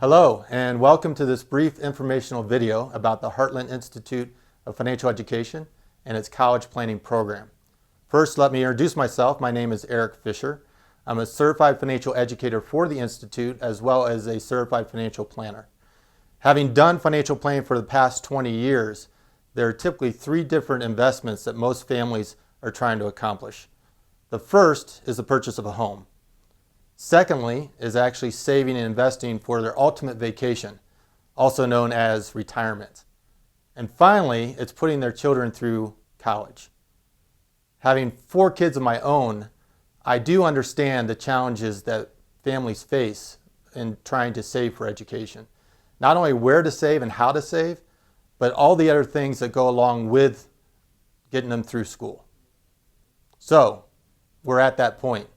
Hello, and welcome to this brief informational video about the Heartland Institute of Financial Education and its college planning program. First, let me introduce myself. My name is Eric Fisher. I'm a certified financial educator for the Institute as well as a certified financial planner. Having done financial planning for the past 20 years, there are typically three different investments that most families are trying to accomplish. The first is the purchase of a home. Secondly is actually saving and investing for their ultimate vacation, also known as retirement. And finally, it's putting their children through college. Having 4 kids of my own, I do understand the challenges that families face in trying to save for education. Not only where to save and how to save, but all the other things that go along with getting them through school. So, we're at that point.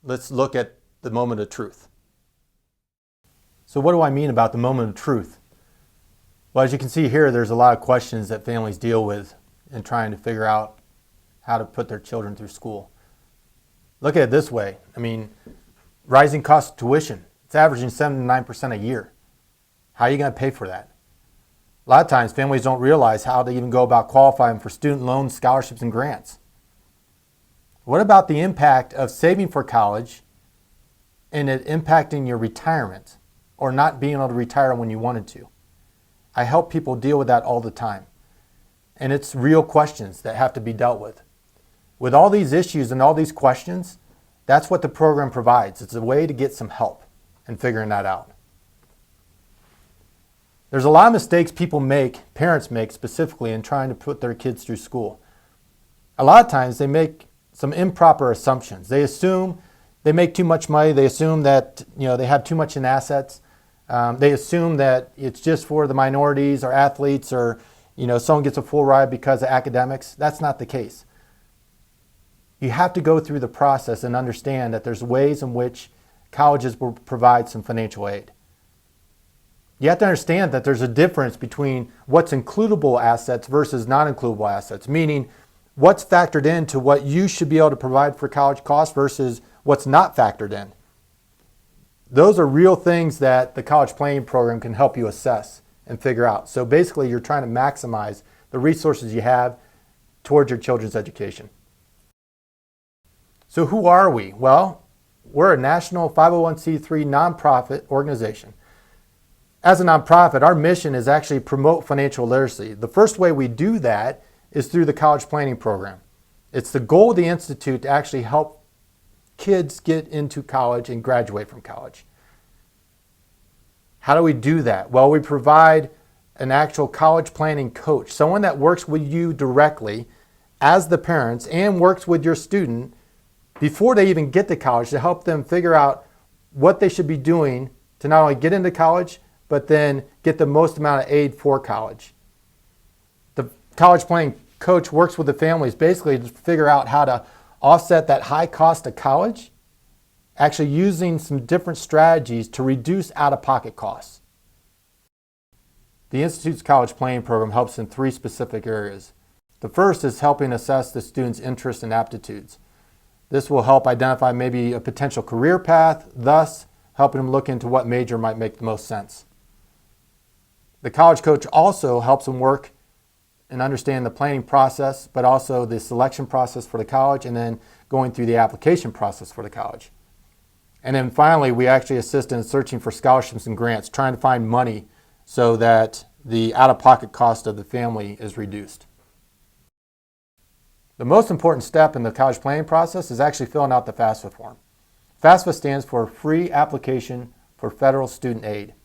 Let's look at the moment of truth. So what do I mean about the moment of truth? Well, as you can see here, there's a lot of questions that families deal with in trying to figure out how to put their children through school. Look at it this way. Rising cost of tuition. It's averaging 7 to 9% a year. How are you going to pay for that? A lot of times families don't realize how to even go about qualifying for student loans, scholarships, and grants. What about the impact of saving for college and it impacting your retirement or not being able to retire when you wanted to? I help people deal with that all the time. And it's real questions that have to be dealt with. With all these issues and all these questions, that's what the program provides. It's a way to get some help in figuring that out. There's a lot of mistakes people make, parents make specifically, in trying to put their kids through school. A lot of times they make some improper assumptions. They assume they make too much money. They assume that they have too much in assets. They assume that it's just for the minorities or athletes, or someone gets a full ride because of academics. That's not the case. You have to go through the process and understand that there's ways in which colleges will provide some financial aid. You have to understand that there's a difference between what's includable assets versus non-includable assets, meaning what's factored into what you should be able to provide for college costs versus what's not factored in. Those are real things that the college planning program can help you assess and figure out. So basically, you're trying to maximize the resources you have towards your children's education. So who are we? Well, we're a national 501c3 nonprofit organization. As a nonprofit, our mission is actually promote financial literacy. The first way we do that is through the college planning program. It's the goal of the Institute to actually help kids get into college and graduate from college. How do we do that? Well, we provide an actual college planning coach, someone that works with you directly as the parents and works with your student before they even get to college to help them figure out what they should be doing to not only get into college, but then get the most amount of aid for college. The college planning coach works with the families basically to figure out how to offset that high cost of college, actually using some different strategies to reduce out-of-pocket costs. The Institute's college planning program helps in 3 specific areas. The first is helping assess the student's interests and aptitudes. This will help identify maybe a potential career path, thus helping them look into what major might make the most sense. The college coach also helps them work and understand the planning process, but also the selection process for the college, and then going through the application process for the college. And then finally, we actually assist in searching for scholarships and grants, trying to find money so that the out-of-pocket cost of the family is reduced. The most important step in the college planning process is actually filling out the FAFSA form. FAFSA stands for Free Application for Federal Student Aid.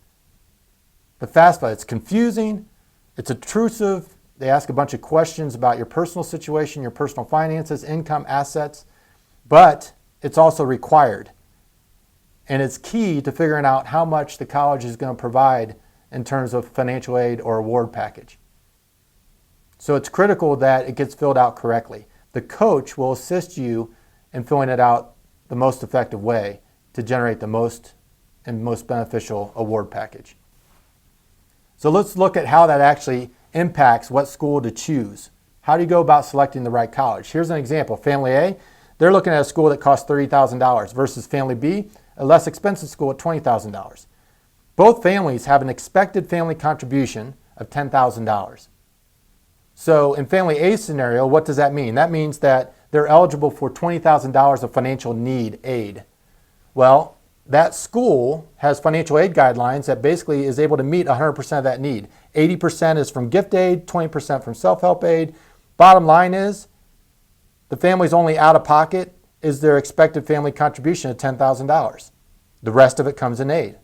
The FAFSA, it's confusing, it's intrusive. They ask a bunch of questions about your personal situation, your personal finances, income, assets, but it's also required. And it's key to figuring out how much the college is going to provide in terms of financial aid or award package. So it's critical that it gets filled out correctly. The coach will assist you in filling it out the most effective way to generate the most beneficial award package. So let's look at how that actually impacts what school to choose. How do you go about selecting the right college? Here's an example. Family A, they're looking at a school that costs $30,000 versus Family B, a less expensive school at $20,000. both families have an expected family contribution of $10,000. So in family A scenario, what does that mean? That means that they're eligible for $20,000 of financial need aid. Well, that school has financial aid guidelines that basically is able to meet 100% of that need. 80% is from gift aid, 20% from self-help aid. Bottom line is, the family's only out of pocket is their expected family contribution of $10,000. The rest of it comes in aid.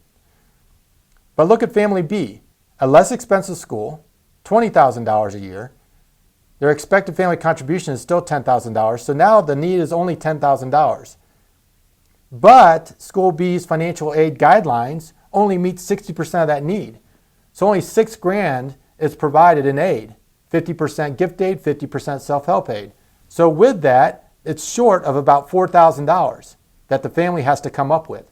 But look at family B, a less expensive school, $20,000 a year. Their expected family contribution is still $10,000, so now the need is only $10,000. But school B's financial aid guidelines only meet 60% of that need. So only $6,000 is provided in aid, 50% gift aid, 50% self-help aid. So with that, it's short of about $4,000 that the family has to come up with.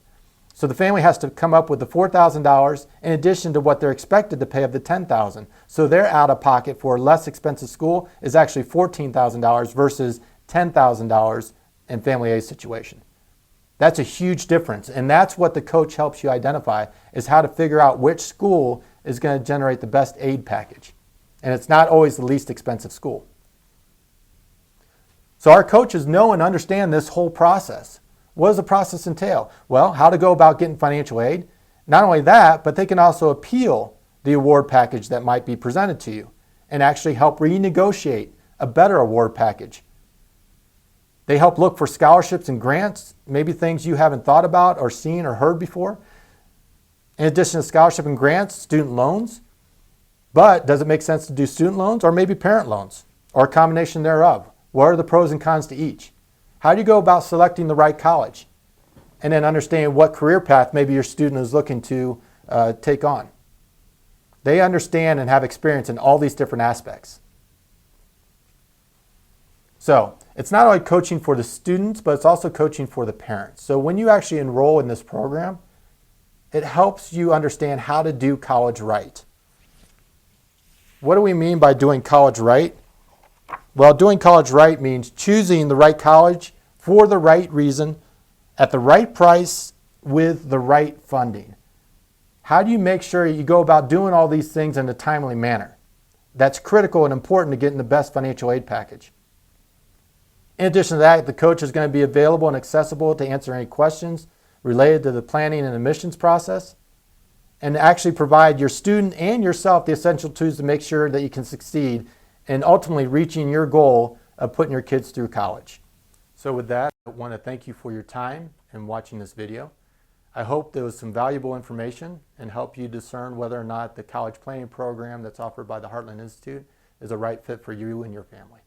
So the family has to come up with the $4,000 in addition to what they're expected to pay of the $10,000. So their out of pocket for a less expensive school is actually $14,000 versus $10,000 in family A's situation. That's a huge difference, and that's what the coach helps you identify, is how to figure out which school is going to generate the best aid package. And it's not always the least expensive school. So our coaches know and understand this whole process. What does the process entail? Well, how to go about getting financial aid. Not only that, but they can also appeal the award package that might be presented to you and actually help renegotiate a better award package. They help look for scholarships and grants, maybe things you haven't thought about or seen or heard before. In addition to scholarship and grants, student loans. But does it make sense to do student loans or maybe parent loans or a combination thereof? What are the pros and cons to each? How do you go about selecting the right college? And then understanding what career path maybe your student is looking to take on. They understand and have experience in all these different aspects. So it's not only coaching for the students, but it's also coaching for the parents. So when you actually enroll in this program, it helps you understand how to do college right. What do we mean by doing college right? Well, doing college right means choosing the right college for the right reason, at the right price, with the right funding. How do you make sure you go about doing all these things in a timely manner? That's critical and important to getting the best financial aid package. In addition to that, the coach is going to be available and accessible to answer any questions related to the planning and admissions process, and actually provide your student and yourself the essential tools to make sure that you can succeed in ultimately reaching your goal of putting your kids through college. So with that, I want to thank you for your time and watching this video. I hope there was some valuable information and help you discern whether or not the college planning program that's offered by the Heartland Institute is a right fit for you and your family.